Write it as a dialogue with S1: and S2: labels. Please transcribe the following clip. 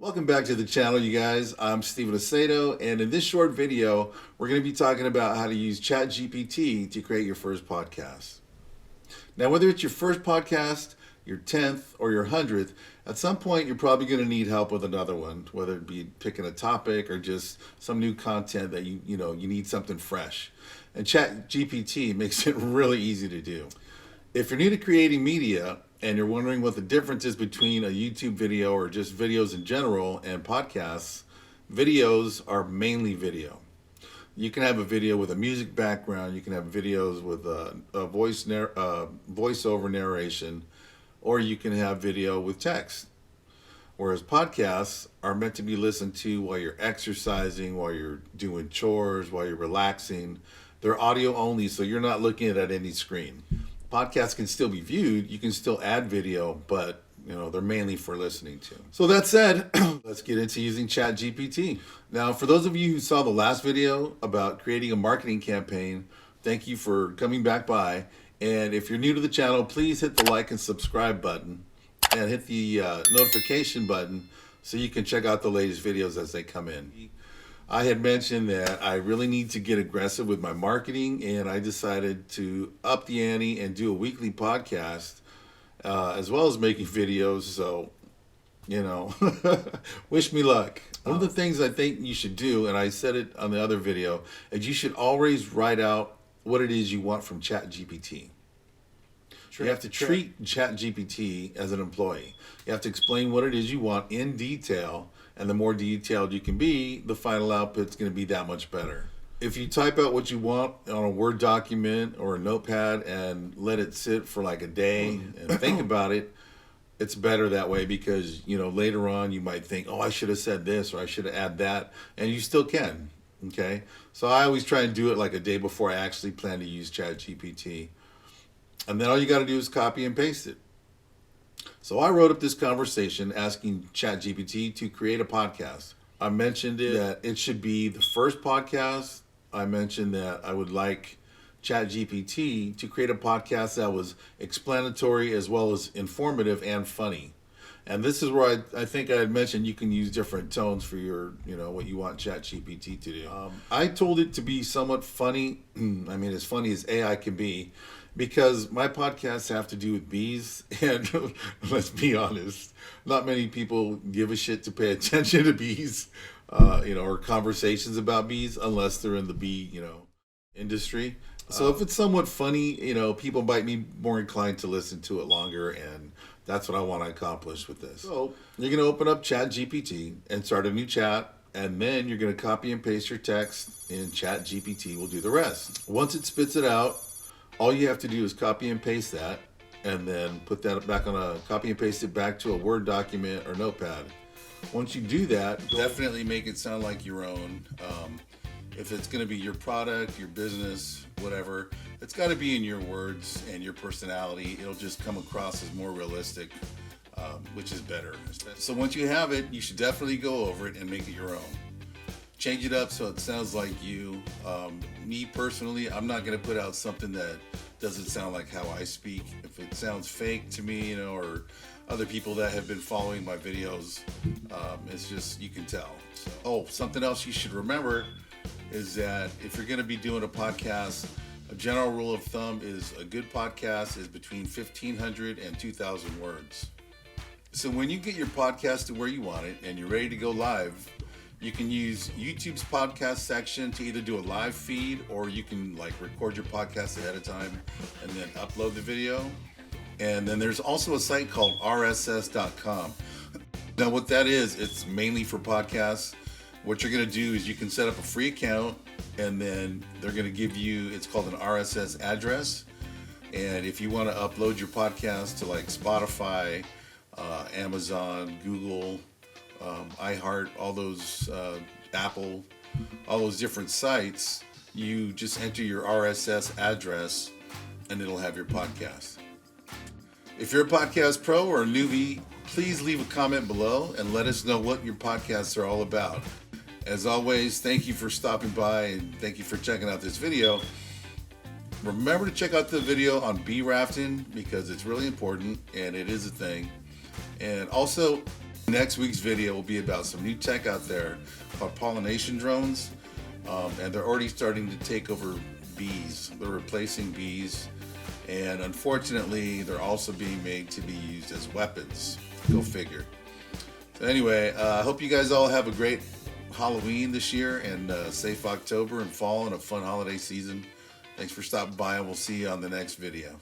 S1: Welcome back to the channel, you guys. I'm Steven Aceto, and in this short video, we're going to be talking about how to use ChatGPT to create your first podcast. Now, whether it's your first podcast, your 10th, or your 100th, at some point you're probably going to need help with another one, whether it be picking a topic or just some new content that you need something fresh. And ChatGPT makes it really easy to do. If you're new to creating media and you're wondering what the difference is between a YouTube video or just videos in general and podcasts, videos are mainly video. You can have a video with a music background, you can have videos with a voiceover narration, or you can have video with text. Whereas podcasts are meant to be listened to while you're exercising, while you're doing chores, while you're relaxing. They're audio only, so you're not looking at any screen. Podcasts can still be viewed, you can still add video, but they're mainly for listening to. So that said, let's get into using ChatGPT. Now, for those of you who saw the last video about creating a marketing campaign, thank you for coming back by. And if you're new to the channel, please hit the like and subscribe button and hit the notification button so you can check out the latest videos as they come in. I had mentioned that I really need to get aggressive with my marketing, and I decided to up the ante and do a weekly podcast as well as making videos. So, wish me luck. One of the things I think you should do, and I said it on the other video, is you should always write out what it is you want from ChatGPT. You have to treat ChatGPT as an employee. You have to explain what it is you want in detail, and the more detailed you can be, the final output's going to be that much better. If you type out what you want on a Word document or a notepad and let it sit for like a day and think about it, it's better that way because, later on you might think, oh, I should have said this or I should have added that, and you still can, okay? So I always try and do it like a day before I actually plan to use ChatGPT. And then all you got to do is copy and paste it. So I wrote up this conversation asking ChatGPT to create a podcast. I mentioned that it should be the first podcast. I mentioned that I would like ChatGPT to create a podcast that was explanatory as well as informative and funny. And this is where I think I had mentioned you can use different tones for your, what you want ChatGPT to do. I told it to be somewhat funny. I mean, as funny as AI can be, because my podcasts have to do with bees, and let's be honest, not many people give a shit to pay attention to bees, or conversations about bees, unless they're in the bee, industry. So if it's somewhat funny, people might be more inclined to listen to it longer, and that's what I want to accomplish with this. So you're going to open up ChatGPT and start a new chat, and then you're going to copy and paste your text, and ChatGPT will do the rest. Once it spits it out, all you have to do is copy and paste that, and then put that back on copy and paste it back to a Word document or notepad. Once you do that, definitely make it sound like your own. If it's going to be your product, your business, whatever, it's got to be in your words and your personality. It'll just come across as more realistic, which is better. So once you have it, you should definitely go over it and make it your own. Change it up so it sounds like you. Me personally, I'm not going to put out something that doesn't sound like how I speak. If it sounds fake to me, or other people that have been following my videos, it's just, you can tell. So, something else you should remember is that if you're going to be doing a podcast, a general rule of thumb is a good podcast is between 1,500 and 2,000 words. So when you get your podcast to where you want it and you're ready to go live, you can use YouTube's podcast section to either do a live feed, or you can record your podcast ahead of time and then upload the video. And then there's also a site called RSS.com. Now what that is, it's mainly for podcasts. What you're going to do is you can set up a free account, and then they're going to give you, it's called an RSS address. And if you want to upload your podcast to Spotify, Amazon, Google, iHeart, all those, Apple, all those different sites, you just enter your RSS address and it'll have your podcast. If you're a podcast pro or a newbie, please leave a comment below and let us know what your podcasts are all about. As always, thank you for stopping by and thank you for checking out this video. Remember to check out the video on bee rafting because it's really important and it is a thing. And also, next week's video will be about some new tech out there called pollination drones, and they're already starting to take over bees. They're replacing bees, and unfortunately they're also being made to be used as weapons. Go figure. So anyway, I hope you guys all have a great Halloween this year, and safe October and fall and a fun holiday season. Thanks for stopping by, and we'll see you on the next video.